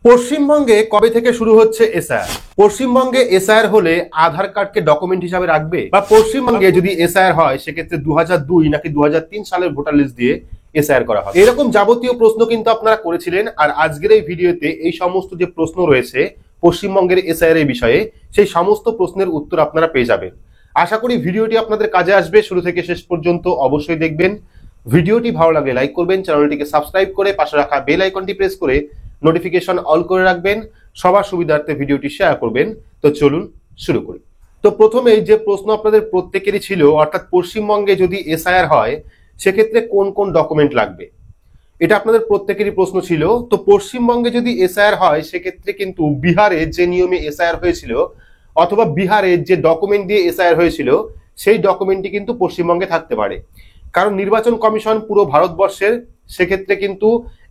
পশ্চিমবঙ্গে কবে থেকে শুরু হচ্ছে এসআইআর? পশ্চিমবঙ্গে এসআইআর হলে আধার কার্ডকে ডকুমেন্ট হিসাবে রাখবে, বা পশ্চিমবঙ্গে যদি এসআইআর হয় সেক্ষেত্রে 2002 নাকি 2003 সালের ভোটার লিস্ট দিয়ে এসআইআর করা হবে? এরকম যাবতীয় প্রশ্ন কিন্তু আপনারা করেছিলেন, আর আজকের এই ভিডিওতে এই সমস্ত যে প্রশ্ন রয়েছে পশ্চিমবঙ্গের এসআইআর এর বিষয়ে, সেই সমস্ত প্রশ্নের উত্তর আপনারা পেয়ে যাবেন। আশা করি ভিডিওটি আপনাদের কাজে আসবে। শুরু থেকে শেষ পর্যন্ত অবশ্যই দেখবেন। ভিডিওটি ভালো লাগলে লাইক করবেন, চ্যানেলটিকে সাবস্ক্রাইব করে পাশে রাখা বেল আইকনটি প্রেস করে নোটিফিকেশন অল করে রাখবেন, সবার সুবিধার্থে ভিডিওটি শেয়ার করবেন। তো চলুন শুরু করি। তো প্রথমেই যে প্রশ্ন আপনাদের প্রত্যেকেরই ছিল, অর্থাৎ পশ্চিমবঙ্গে যদি এসআইআর হয় সেক্ষেত্রে কোন কোন ডকুমেন্ট লাগবে, এটা আপনাদের প্রত্যেকেরই প্রশ্ন ছিল। তো পশ্চিমবঙ্গে যদি এসআইআর হয় সেক্ষেত্রে কিন্তু বিহারে যে নিয়মে এসআইআর হয়েছিল অথবা বিহারে যে ডকুমেন্ট দিয়ে এসআইআর হয়েছিল সেই ডকুমেন্টটি কিন্তু পশ্চিমবঙ্গে থাকতে পারে। কারণ নির্বাচন কমিশন পুরো ভারতবর্ষের, সেক্ষেত্রে কিন্তু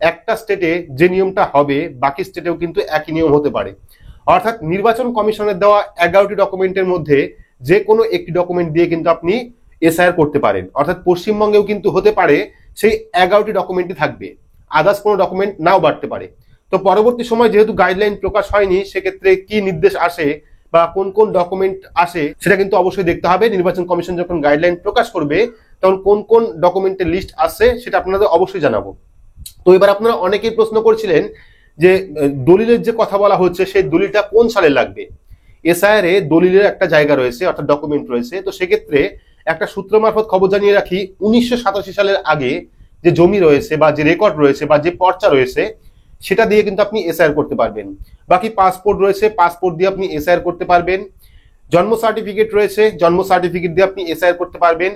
একটা স্টেটে যে নিয়মটা হবে বাকি স্টেটেও কিন্তু একই নিয়ম হতে পারে। অর্থাৎ নির্বাচন কমিশনের দেওয়া 11টি ডকুমেন্টের মধ্যে যে কোনো একটি ডকুমেন্ট দিয়ে কিন্তু আপনি এসআইআর করতে পারেন। অর্থাৎ পশ্চিমবঙ্গেও কিন্তু হতে পারে সেই 11টি ডকুমেন্টই থাকবে, আদার্স কোনো ডকুমেন্ট নাও বাড়তে পারে। তো পরবর্তী সময় যেহেতু গাইডলাইন প্রকাশ হয়নি, সেক্ষেত্রে কি নির্দেশ আসে বা কোন কোন ডকুমেন্ট আসে সেটা কিন্তু অবশ্যই দেখতে হবে। নির্বাচন কমিশন যখন গাইডলাইন প্রকাশ করবে তখন কোন কোন ডকুমেন্টের লিস্ট আসছে সেটা আপনাদের অবশ্যই জানাবো। তো এবার আপনারা অনেকেই প্রশ্ন করছিলেন যে দলিলের যে কথা বলা হচ্ছে সেই দলিলটা কোন সালে লাগবে। এসআইআর এ দলিলের একটা জায়গা রয়েছে, অর্থাৎ ডকুমেন্ট রয়েছে। তো সেক্ষেত্রে একটা সূত্র মারফত খবর জানিয়ে রাখি, 1987 সালের আগে যে জমি রয়েছে বা যে রেকর্ড রয়েছে বা যে পর্চা রয়েছে সেটা দিয়ে কিন্তু আপনি এসআইআর করতে পারবেন। বাকি পাসপোর্ট রয়েছে, পাসপোর্ট দিয়ে আপনি এসআইআর করতে পারবেন। জন্ম সার্টিফিকেট রয়েছে, জন্ম সার্টিফিকেট দিয়ে আপনি এসআইআর করতে পারবেন।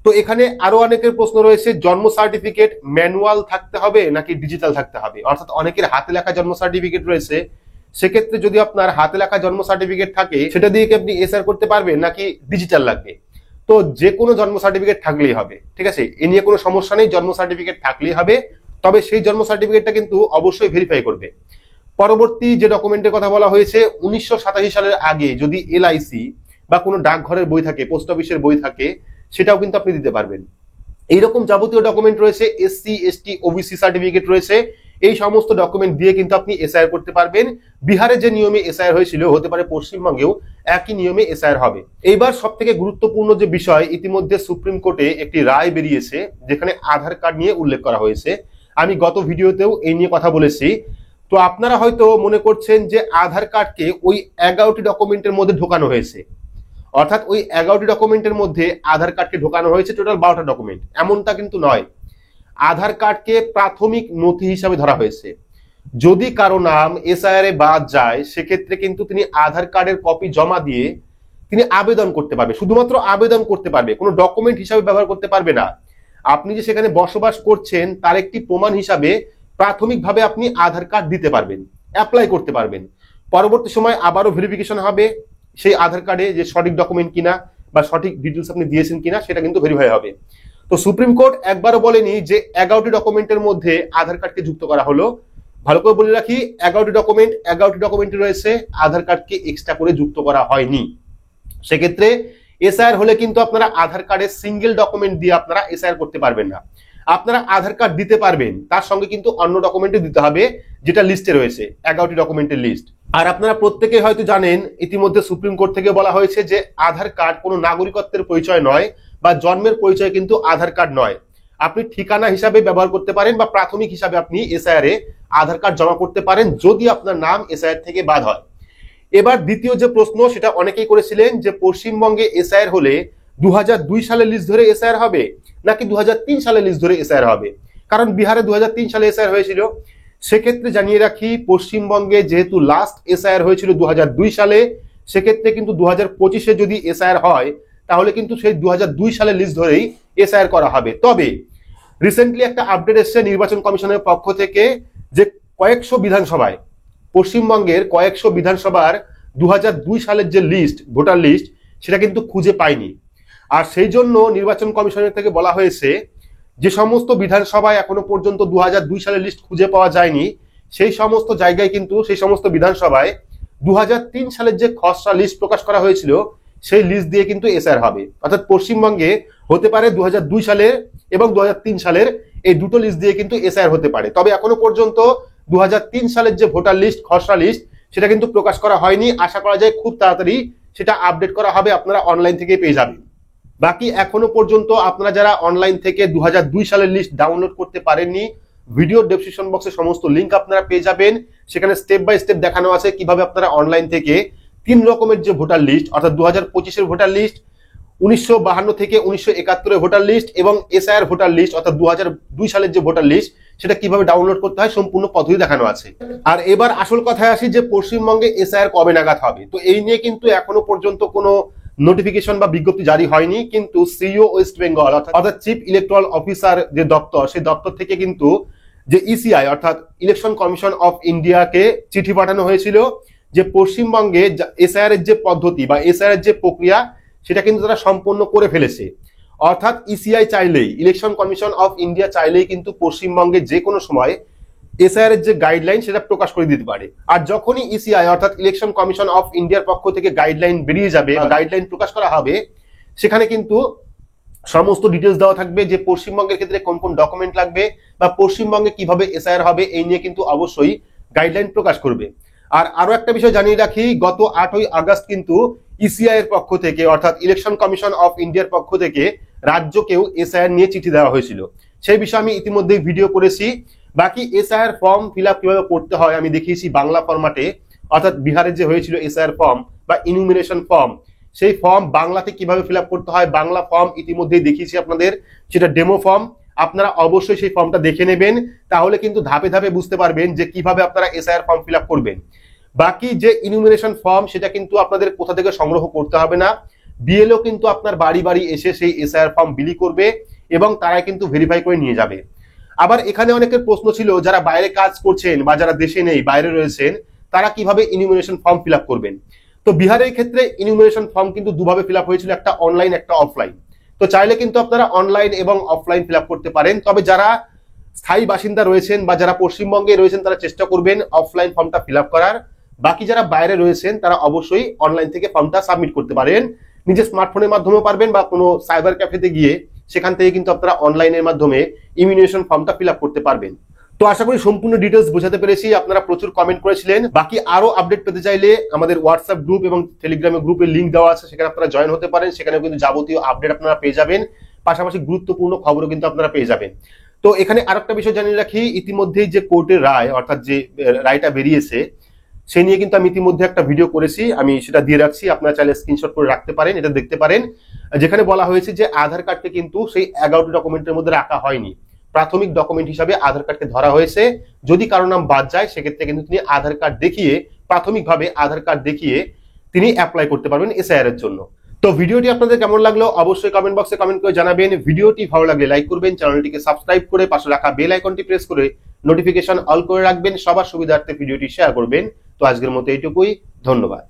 তো এখানে আরো অনেকের প্রশ্ন রয়েছে, জন্ম সার্টিফিকেট ম্যানুয়াল থাকতে হবে নাকি ডিজিটাল থাকতে হবে। অর্থাৎ অনেকের হাতে লেখা জন্ম সার্টিফিকেট রয়েছে, সেক্ষেত্রে যদি আপনার হাতে লেখা জন্ম সার্টিফিকেট থাকে সেটা দিয়ে কি আপনি এসআইআর করতে পারবেন নাকি ডিজিটাল লাগবে। তো যে কোনো জন্ম সার্টিফিকেট থাকলেই হবে, ঠিক আছে, এ নিয়ে কোনো সমস্যা নেই, জন্ম সার্টিফিকেট থাকলেই হবে। তবে সেই জন্ম সার্টিফিকেটটা কিন্তু অবশ্যই ভেরিফাই করবে। পরবর্তী যে ডকুমেন্টের কথা বলা হয়েছে, 1987 সালের আগে যদি এলআইসি বা কোনো ডাকঘরের বই থাকে, পোস্ট অফিসের বই থাকে, সেটাও কিন্তু আপনি দিতে পারবেন। এইরকম যাবতীয় ডকুমেন্ট রয়েছে, এসসি এসটি ওবিসি সার্টিফিকেট রয়েছে, এই সমস্ত ডকুমেন্ট দিয়ে কিন্তু আপনি এসআইআর করতে পারবেন। বিহারে যে নিয়মে এসআইআর হয়েছিল হতে পারে পশ্চিমবঙ্গেও একই নিয়মে এসআইআর হবে। এইবার সব থেকে গুরুত্বপূর্ণ যে বিষয়, ইতিমধ্যে সুপ্রিম কোর্টে একটি রায় বেরিয়েছে যেখানে আধার কার্ড নিয়ে উল্লেখ করা হয়েছে। আমি গত ভিডিওতেও এই নিয়ে কথা বলেছি। তো আপনারা হয়তো মনে করছেন যে আধার কার্ডকে ওই 11টি ডকুমেন্টের মধ্যে ঢোকানো হয়েছে, অর্থাৎ ওই 11টি ডকুমেন্টের মধ্যে আধার কার্ডকে ঢোকানো হয়েছে টোটাল 12টা ডকুমেন্ট। এমনটা কিন্তু নয়। আধার কার্ডকে প্রাথমিক নথি হিসাবে ধরা হয়েছে। যদি কারো নাম এসআইআর এ বাদ যায় সেক্ষেত্রে কিন্তু তিনি আধার কার্ডের কপি জমা দিয়ে তিনি আবেদন করতে পারবে, শুধুমাত্র আবেদন করতে পারবে, কোনো ডকুমেন্ট হিসাবে ব্যবহার করতে পারবে না। আপনি যে সেখানে বসবাস করছেন তার একটি প্রমাণ হিসাবে প্রাথমিকভাবে আপনি আধার কার্ড দিতে পারবেন, অ্যাপ্লাই করতে পারবেন। পরবর্তী সময় আবারও ভেরিফিকেশন হবে সেই আধার কার্ডে যে সঠিক ডকুমেন্ট কিনা বা সঠিক ডিটেলস আপনি দিয়েছেন কিনা সেটা কিন্তু ভেরিফাই হবে। তো সুপ্রিম কোর্ট একবারও বলেনি যে 11টি ডকুমেন্টের মধ্যে আধার কার্ডকে যুক্ত করা হলো। ভালো করে বলে রাখি, 11টি ডকুমেন্ট রয়েছে, আধার কার্ডকে এক্সট্রা করে যুক্ত করা হয়নি। সেক্ষেত্রে এসআইআর হলে কিন্তু আপনারা আধার কার্ডের সিঙ্গেল ডকুমেন্ট দিয়ে আপনারা এসআইআর করতে পারবেন না। আপনারা আধার কার্ড দিতে পারবেন, তার সঙ্গে কিন্তু অন্য ডকুমেন্টও দিতে হবে যেটা লিস্টে রয়েছে, 11টি ডকুমেন্টের লিস্ট। আর আপনারা প্রত্যেকে হয়তো জানেন ইতিমধ্যে সুপ্রিম কোর্ট থেকে বলা হয়েছে যে আধার কার্ড কোনো নাগরিকত্বের পরিচয় নয় বা জন্মের পরিচয় কিন্তু আধার কার্ড নয়। আপনি ঠিকানা হিসাবে ব্যবহার করতে পারেন বা প্রাথমিক হিসাবে আপনি এসআইআর এ আধার কার্ড জমা করতে পারেন যদি আপনার নাম এসআইআর থেকে বাদ হয়। এবার দ্বিতীয় যে প্রশ্ন সেটা অনেকেই করেছিলেন যে পশ্চিমবঙ্গে এসআইআর হলে 2002 সালের লিস্ট ধরে এসআইআর হবে নাকি 2003 সালের লিস্ট ধরে এসআইআর হবে। কারণ বিহারে 2003 সালে এসআইআর হয়েছিল। সেক্ষেত্রে জানিয়ে রাখি, পশ্চিমবঙ্গে যেহেতু লাস্ট এসআইআর হয়েছিল 2002 সালে, সেক্ষেত্রে কিন্তু 2025-এ যদি এসআইআর হয় তাহলে কিন্তু সেই 2002 সালের লিস্ট ধরেই এসআইআর করা হবে। তবে রিসেন্টলি একটা আপডেট এসেছে নির্বাচন কমিশনের পক্ষ থেকে যে কয়েকশো বিধানসভায়, পশ্চিমবঙ্গের কয়েকশো বিধানসভার 2002 সালের যে লিস্ট, ভোটার লিস্ট, সেটা কিন্তু খুঁজে পায়নি। আর সেই জন্য নির্বাচন কমিশনের থেকে বলা হয়েছে যে সমস্ত বিধানসভায় এখনো পর্যন্ত 2002 সালের লিস্ট খুঁজে পাওয়া যায়নি সেই সমস্ত জায়গায় কিন্তু সেই সমস্ত বিধানসভায় 2003 সালের যে খসড়া লিস্ট প্রকাশ করা হয়েছিল সেই লিস্ট দিয়ে কিন্তু এসআইআর হবে। অর্থাৎ পশ্চিমবঙ্গে হতে পারে 2002 সালের এবং 2003 সালের এই দুটো লিস্ট দিয়ে কিন্তু এসআইআর হতে পারে। তবে এখনো পর্যন্ত 2003 সালের যে ভোটার লিস্ট, খসড়া লিস্ট, সেটা কিন্তু প্রকাশ করা হয়নি। আশা করা যায় খুব তাড়াতাড়ি সেটা আপডেট করা হবে, আপনারা অনলাইন থেকে পেয়ে যাবেন। বাকি এখনো পর্যন্ত আপনারা যারা অনলাইন থেকে 2002 সালের লিস্ট ডাউনলোড করতে পারেননি, ভিডিও ডেসক্রিপশন বক্সে সমস্ত লিঙ্ক আপনারা পেয়ে যাবেন। সেখানে স্টেপ বাই স্টেপ দেখানো আছে কিভাবে আপনারা অনলাইন থেকে 3 রকমের যে ভোটার লিস্ট, অর্থাৎ 2025 ভোটার লিস্ট, 1952 থেকে 1971 ভোটার লিস্ট এবং এসআইআর ভোটার লিস্ট অর্থাৎ 2002 সালের যে ভোটার লিস্ট, সেটা কিভাবে ডাউনলোড করতে হয় সম্পূর্ণ পদ্ধতি দেখানো আছে। আর এবার আসল কথায় আসি যে পশ্চিমবঙ্গে এসআইআর কবে নাগাদ হবে। তো এই নিয়ে কিন্তু এখনো পর্যন্ত কোনো নোটিফিকেশন বা বিজ্ঞপ্তি জারি হয়নি, কিন্তু সিইও ওয়েস্ট বেঙ্গল অর্থাৎ চিফ ইলেকট্রাল অফিসার যে দপ্তর, সেই দপ্তর থেকে কিন্তু যে ইসিআই অর্থাৎ ইলেকশন কমিশন অফ ইন্ডিয়াকে চিঠি পাঠানো হয়েছিল যে পশ্চিমবঙ্গে এসআইআর এর যে পদ্ধতি বা এসআইআর এর যে প্রক্রিয়া, সেটা কিন্তু তারা সম্পন্ন করে ফেলেছে। অর্থাৎ ইসিআই চাইলেই, ইলেকশন কমিশন অফ ইন্ডিয়া চাইলেই কিন্তু পশ্চিমবঙ্গে যে কোনো সময় এসআইআর এর যে গাইডলাইন সেটা প্রকাশ করে দিতে পারে। আর যখনই ইসিআই অর্থাৎ ইলেকশন কমিশন অফ ইন্ডিয়ার পক্ষ থেকে গাইডলাইন বেরিয়ে যাবে, গাইডলাইন প্রকাশ করা হবে, সেখানে কিন্তু সমস্ত ডিটেলস দেওয়া থাকবে যে পশ্চিমবঙ্গের ক্ষেত্রে কোন কোন ডকুমেন্ট লাগবে বা পশ্চিমবঙ্গে কিভাবে এসআইআর হবে, এই নিয়ে কিন্তু অবশ্যই গাইডলাইন প্রকাশ করবে। আর আরো একটা বিষয় জানিয়ে রাখি, গত 8ই আগস্ট কিন্তু ইসিআই এর পক্ষ থেকে অর্থাৎ ইলেকশন কমিশন অফ ইন্ডিয়ার পক্ষ থেকে রাজ্যকেও এসআইআর নিয়ে চিঠি দেওয়া হয়েছিল। সেই বিষয়ে আমি ইতিমধ্যেই ভিডিও করেছি। বাকি এসআইআর ফর্ম ফিল আপ কিভাবে করতে হয় আমি দেখিয়েছি বাংলা ফরম্যাটে, অর্থাৎ বিহারে যে হয়েছিল এসআইআর ফর্ম বা ইনুমিনেশন ফর্ম, সেই ফর্ম বাংলাতে কিভাবে ফিল আপ করতে হয় বাংলা ফর্ম ইতিমধ্যেই দেখিয়েছি আপনাদের, সেটা ডেমো ফর্ম। আপনারা অবশ্যই সেই ফর্মটা দেখে নেবেন, তাহলে কিন্তু ধাপে ধাপে বুঝতে পারবেন যে কিভাবে আপনারা এসআইআর ফর্ম ফিল আপ করবেন। বাকি যে ইনুমিনেশন ফর্ম, সেটা কিন্তু আপনাদের কোথা থেকে সংগ্রহ করতে হবে না, বিএলও কিন্তু আপনার বাড়ি বাড়ি এসে সেই এসআইআর ফর্ম বিলি করবে এবং তারাই কিন্তু ভেরিফাই করে নিয়ে যাবে। আবার এখানে অনেকের প্রশ্ন ছিল যারা বাইরে কাজ করছেন বা যারা দেশে নেই, বাইরে রয়েছেন, তারা কিভাবে ইনুমিনেশন ফর্ম ফিল আপ করবেন। তো বিহারের ক্ষেত্রে ইনুমিনেশন ফর্ম কিন্তু দুভাবে ফিল আপ হয়েছিল, একটা অনলাইন একটা অফলাইন। তো চাইলে কিন্তু আপনারা অনলাইন এবং অফলাইন ফিল আপ করতে পারেন, তবে যারা স্থায়ী বাসিন্দা রয়েছেন বা যারা পশ্চিমবঙ্গে রয়েছেন তারা চেষ্টা করবেন অফলাইন ফর্মটা ফিল আপ করার। বাকি যারা বাইরে রয়েছেন তারা অবশ্যই অনলাইন থেকে ফর্মটা সাবমিট করতে পারেন, নিজের স্মার্টফোনের মাধ্যমেও পারবেন বা কোনো সাইবার ক্যাফেতে গিয়ে সেখান থেকে কিন্তু আপনারা অনলাইনের মাধ্যমে ইমিউনেশন ফর্মটা ফিল আপ করতে পারবেন। তো আশা করি সম্পূর্ণ ডিটেলস বোঝাতে পেরেছি। আপনারা প্রচুর কমেন্ট করেছিলেন। বাকি আরো আপডেট পেতে চাইলে আমাদের হোয়াটসঅ্যাপ গ্রুপ এবং টেলিগ্রামে গ্রুপের লিঙ্ক দেওয়া আছে, সেখানে আপনারা জয়েন হতে পারেন। সেখানে কিন্তু যাবতীয় আপডেট আপনারা পেয়ে যাবেন, পাশাপাশি গুরুত্বপূর্ণ খবরও কিন্তু আপনারা পেয়ে যাবেন। তো এখানে আরেকটা বিষয় জানিয়ে রাখি, ইতিমধ্যেই যে কোর্টের রায় অর্থাৎ যে রায়টা বেরিয়েছে, সেই নিয়ে কিন্তু আমি ইতিমধ্যে একটা ভিডিও করেছি, আমি সেটা দিয়ে রাখছি, আপনারা চাইলে স্ক্রিনশট করে রাখতে পারেন, এটা দেখতে পারেন। যেখানে বলা হয়েছে যে আধার কার্ডকে কিন্তু সেই 11টি ডকুমেন্টের মধ্যে রাখা হয়নি, প্রাথমিক ডকুমেন্ট হিসাবে আধার কার্ডকে ধরা হয়েছে। যদি কারো নাম বাদ যায় সেক্ষেত্রে কিন্তু তিনি আধার কার্ড দেখিয়ে, প্রাথমিকভাবে আধার কার্ড দেখিয়ে তিনি অ্যাপ্লাই করতে পারবেন এসআইআর এর জন্য। তো ভিডিওটি আপনাদের কেমন লাগলো অবশ্যই কমেন্ট বক্সে কমেন্ট করে জানাবেন। ভিডিওটি ভালো লাগলে লাইক করবেন, চ্যানেলটিকে সাবস্ক্রাইব করে পাশে রাখা বেল আইকনটি প্রেস করে নোটিফিকেশন অল করে রাখবেন, সবার সুবিধার্থে ভিডিওটি শেয়ার করবেন। তো আজকের মতো এইটুকুই, ধন্যবাদ।